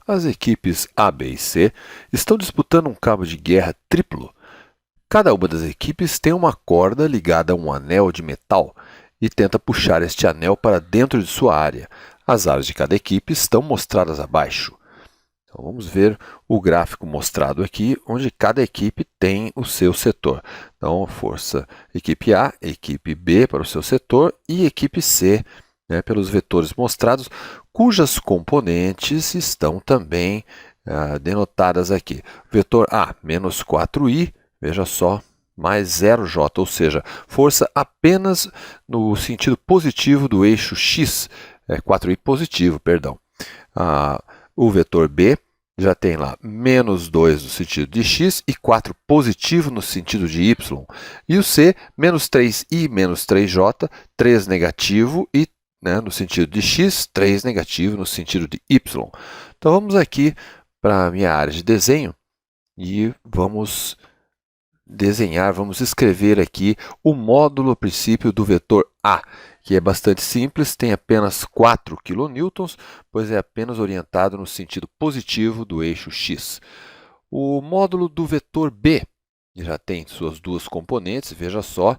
As equipes A, B e C estão disputando um cabo de guerra triplo. Cada uma das equipes tem uma corda ligada a um anel de metal e tenta puxar este anel para dentro de sua área. As áreas de cada equipe estão mostradas abaixo. Então, vamos ver o gráfico mostrado aqui, onde cada equipe tem o seu setor. Então, força equipe A, equipe B para o seu setor e equipe C, pelos vetores mostrados, cujas componentes estão também denotadas aqui. Vetor A, menos 4i, veja só, mais 0j, ou seja, força apenas no sentido positivo do eixo x, 4i positivo, perdão. O vetor B já tem lá menos 2 no sentido de x e 4 positivo no sentido de y. E o C, menos 3i menos 3j, 3 negativo e no sentido de x, 3 negativo no sentido de y. Então, vamos aqui para a minha área de desenho e vamos desenhar, vamos escrever aqui o módulo a princípio do vetor A, que é bastante simples, tem apenas 4 kN, pois é apenas orientado no sentido positivo do eixo x. O módulo do vetor B já tem suas duas componentes, veja só.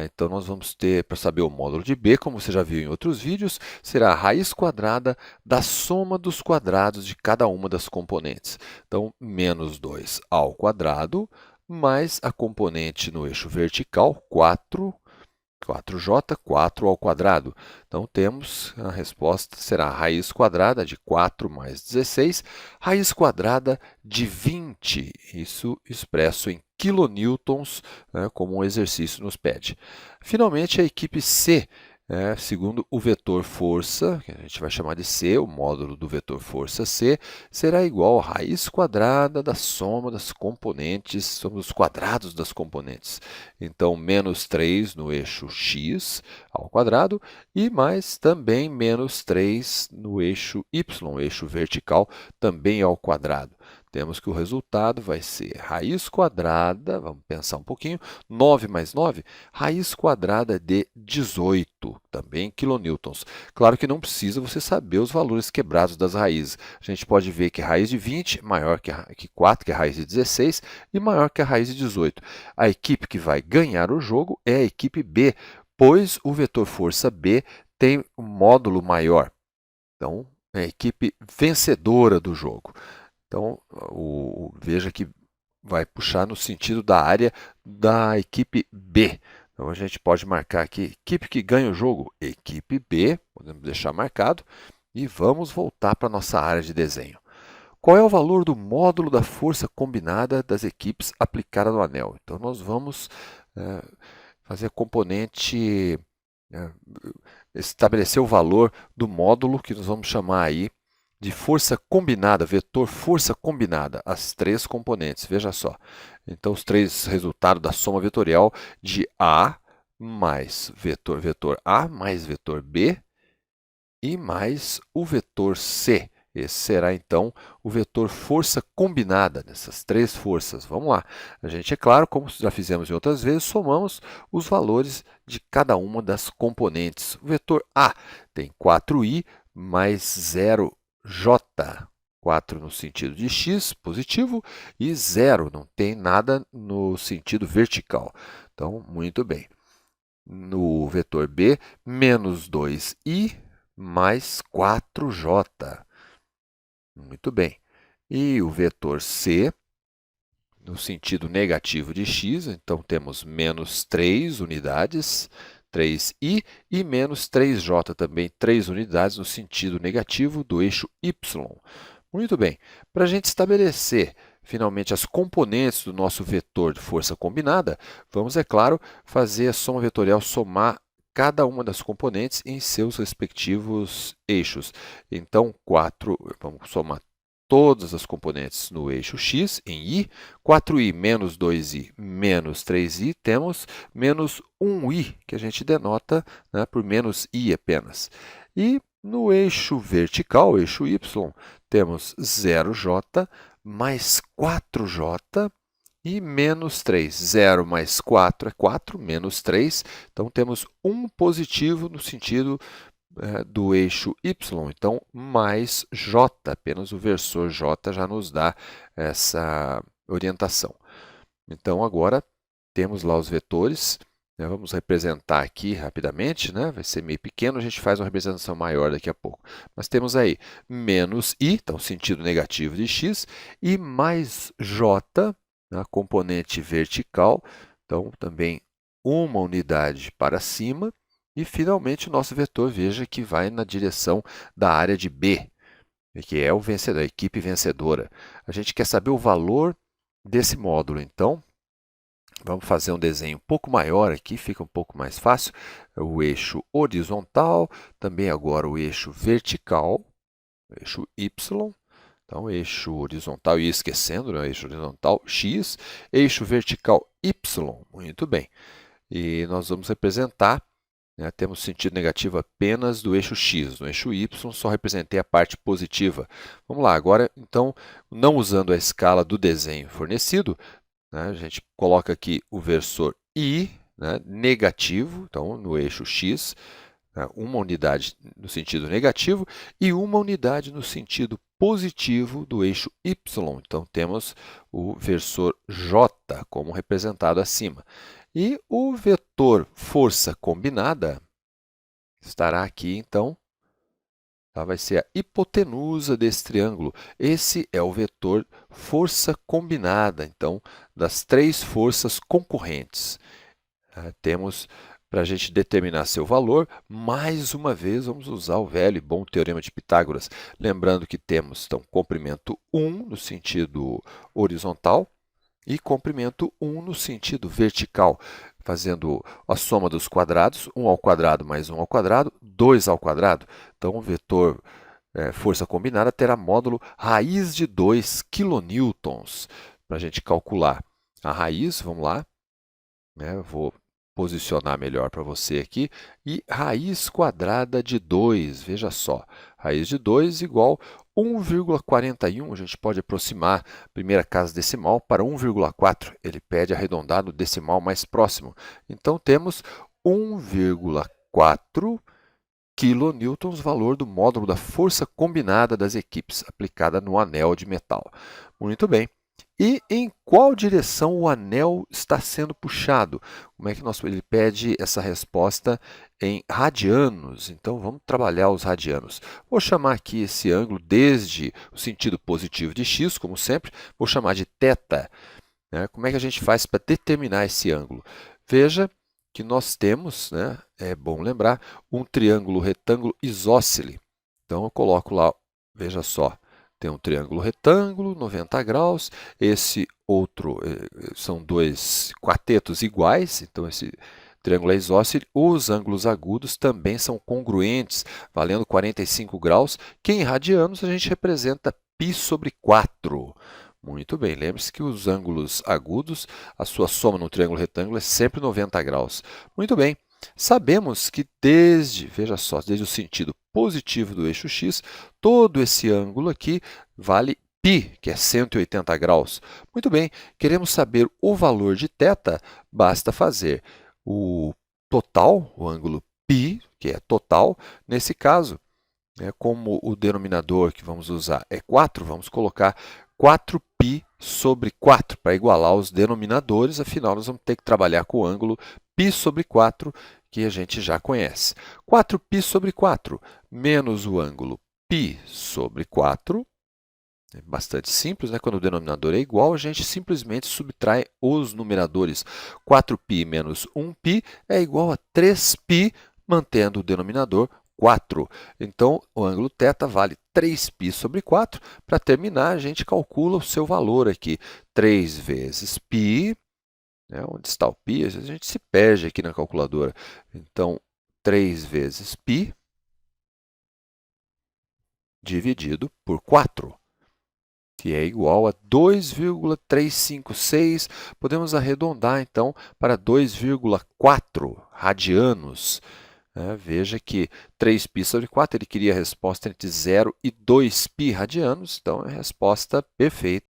Então, nós vamos ter, para saber o módulo de B, como você já viu em outros vídeos, será a raiz quadrada da soma dos quadrados de cada uma das componentes. Então, menos 2 ao quadrado, mais a componente no eixo vertical, 4j, 4 ao quadrado. Então, temos a resposta será a raiz quadrada de 4 mais 16, raiz quadrada de 20, isso expresso em quilonewtons, como um exercício nos pede. Finalmente, a equipe C, segundo o vetor força, que a gente vai chamar de C, o módulo do vetor força C, será igual a raiz quadrada da soma das componentes, soma dos quadrados das componentes. Então, menos 3 no eixo x ao quadrado e mais também menos 3 no eixo y, eixo vertical, também ao quadrado. Temos que o resultado vai ser raiz quadrada, vamos pensar um pouquinho, 9 mais 9, raiz quadrada de 18, também quilonewtons. Claro que não precisa você saber os valores quebrados das raízes. A gente pode ver que a raiz de 20 é maior que 4, que é a raiz de 16, e maior que a raiz de 18. A equipe que vai ganhar o jogo é a equipe B, pois o vetor força B tem um módulo maior. Então, é a equipe vencedora do jogo. Então, veja que vai puxar no sentido da área da equipe B. Então, a gente pode marcar aqui, equipe que ganha o jogo, equipe B, podemos deixar marcado, e vamos voltar para a nossa área de desenho. Qual é o valor do módulo da força combinada das equipes aplicada no anel? Então, nós vamos fazer a componente, estabelecer o valor do módulo que nós vamos chamar aí de força combinada, vetor força combinada, as três componentes, veja só. Então, os três resultados da soma vetorial de A mais vetor A mais vetor B e mais o vetor C. Esse será, então, o vetor força combinada dessas três forças. Vamos lá. A gente, é claro, como já fizemos em outras vezes, somamos os valores de cada uma das componentes. O vetor A tem 4i mais 0j, 4 no sentido de x, positivo, e 0, não tem nada no sentido vertical. Então, muito bem. No vetor B, menos 2i mais 4j. Muito bem. E o vetor C, no sentido negativo de x, então temos menos 3 unidades, 3i, e menos 3j também, 3 unidades no sentido negativo do eixo y. Muito bem. Para a gente estabelecer finalmente as componentes do nosso vetor de força combinada, vamos, é claro, fazer a soma vetorial, somar cada uma das componentes em seus respectivos eixos. Então, vamos somar todas as componentes no eixo x, em i, 4i menos 2i menos 3i, temos menos 1i, que a gente denota por menos i apenas. E no eixo vertical, eixo y, temos 0j mais 4j e menos 3. 0 mais 4 é 4, menos 3. Então, temos 1 positivo no sentido do eixo y, então mais j, apenas o versor j já nos dá essa orientação. Então, agora temos lá os vetores, né? Vamos representar aqui rapidamente, né? Vai ser meio pequeno, a gente faz uma representação maior daqui a pouco. Mas temos aí menos i, então sentido negativo de x, e mais j, a componente vertical, então também uma unidade para cima, e finalmente o nosso vetor, veja que vai na direção da área de B, que é o vencedor, a equipe vencedora. A gente quer saber o valor desse módulo, então vamos fazer um desenho um pouco maior aqui, fica um pouco mais fácil. O eixo horizontal, também agora o eixo vertical, o eixo y. Então, eixo horizontal, e esquecendo, né? Eixo horizontal x, eixo vertical y. Muito bem. E nós vamos representar, né? Temos sentido negativo apenas do eixo x. No eixo y, só representei a parte positiva. Vamos lá, agora, então, não usando a escala do desenho fornecido, né, a gente coloca aqui o versor i, né, negativo, então, no eixo x, né, uma unidade no sentido negativo e uma unidade no sentido positivo do eixo y. Então, temos o versor j como representado acima. E o vetor força combinada estará aqui, então, vai ser a hipotenusa desse triângulo. Esse é o vetor força combinada, então, das três forças concorrentes. Temos, para a gente determinar seu valor, mais uma vez, vamos usar o velho e bom teorema de Pitágoras. Lembrando que temos, então, comprimento 1 no sentido horizontal, e comprimento 1 no sentido vertical, fazendo a soma dos quadrados, 1 ao quadrado mais 1 ao quadrado, 2 ao quadrado. Então, o vetor força combinada terá módulo raiz de 2 kN. Para a gente calcular a raiz, vamos lá, né? Vou posicionar melhor para você aqui, e raiz quadrada de 2, veja só, raiz de 2 igual 1,41, a gente pode aproximar a primeira casa decimal para 1,4, ele pede arredondar no decimal mais próximo. Então, temos 1,4 kN, valor do módulo da força combinada das equipes, aplicada no anel de metal. Muito bem. E em qual direção o anel está sendo puxado? Como é que ele pede essa resposta em radianos? Então, vamos trabalhar os radianos. Vou chamar aqui esse ângulo desde o sentido positivo de x, como sempre, vou chamar de θ. Né? Como é que a gente faz para determinar esse ângulo? Veja que nós temos, né, é bom lembrar, um triângulo retângulo isósceles. Então, eu coloco lá, veja só, tem um triângulo retângulo, 90 graus, esse outro são dois catetos iguais, então esse triângulo é isósceles, os ângulos agudos também são congruentes, valendo 45 graus, que em radianos a gente representa π sobre 4. Muito bem, lembre-se que os ângulos agudos, a sua soma no triângulo retângulo é sempre 90 graus. Muito bem, sabemos que veja só, desde o sentido positivo do eixo x, todo esse ângulo aqui vale π, que é 180 graus. Muito bem, queremos saber o valor de θ, basta fazer o total, o ângulo π, que é total, nesse caso, como o denominador que vamos usar é 4, vamos colocar 4π sobre 4 para igualar os denominadores, afinal nós vamos ter que trabalhar com o ângulo π sobre 4, que a gente já conhece. 4π sobre 4 menos o ângulo π sobre 4, é bastante simples, né? Quando o denominador é igual, a gente simplesmente subtrai os numeradores. 4π menos 1π é igual a 3π, mantendo o denominador 4. Então, o ângulo θ vale 3π sobre 4. Para terminar, a gente calcula o seu valor aqui. 3 vezes π, né? Onde está o π? A gente se perde aqui na calculadora. Então, 3 vezes π dividido por 4, que é igual a 2,356. Podemos arredondar, então, para 2,4 radianos. Veja que 3π sobre 4, ele queria a resposta entre 0 e 2π radianos, então é a resposta perfeita.